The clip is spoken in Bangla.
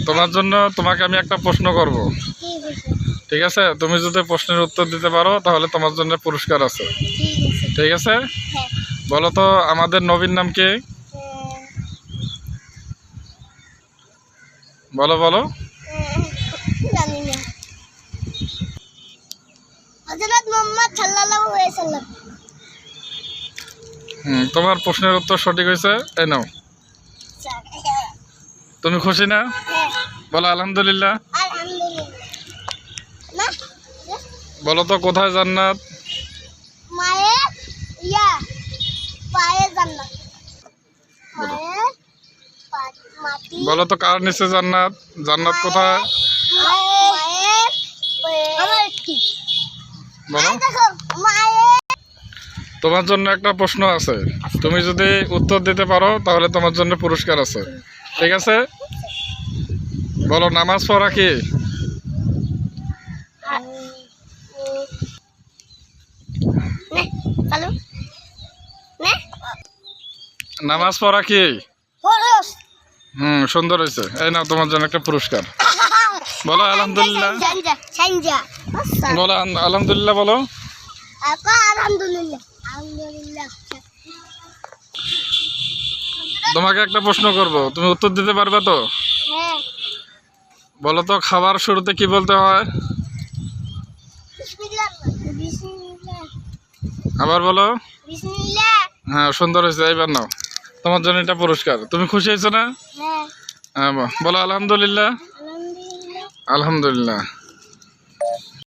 তোমার জন্য তোমাকে আমি একটা প্রশ্ন করব, ঠিক আছে? তুমি যদি প্রশ্নের উত্তর দিতে পারো তাহলে তোমার জন্য পুরস্কার আছে, ঠিক আছে? বলো তো আমাদের নবীর নাম কি? বলো বলো। তোমার প্রশ্নের উত্তর সঠিক হয়েছে, এই নাও। তুমি খুশি না? বলো আলহামদুলিল্লাহ। বলো তো কোথায় জান্নাত? বলো তো কার নিচে জান্নাত? জান্নাত কোথায়? বলো। তোমার জন্য একটা প্রশ্ন আছে, তুমি যদি উত্তর দিতে পারো তাহলে তোমার জন্য পুরস্কার আছে, ঠিক আছে? বলো নামাজ পড়া কি? নামাজ পড়া কি? সুন্দর হয়েছে, এই নাও তোমার জন্য একটা পুরস্কার। বলো আলহামদুলিল্লাহ। বলো আলহামদুলিল্লাহ। বলো তোমাকে একটা প্রশ্ন করব, তুমি উত্তর দিতে পারবে তো? বলো তো খাবার শুরুতে কি বলতে হয়? আবার বলো। হ্যাঁ সুন্দর হয়েছে, এইবার নাও তোমার জন্য এটা পুরস্কার। তুমি খুশি হয়েছো না? হ্যাঁ বলো আলহামদুলিল্লাহ। আলহামদুলিল্লাহ।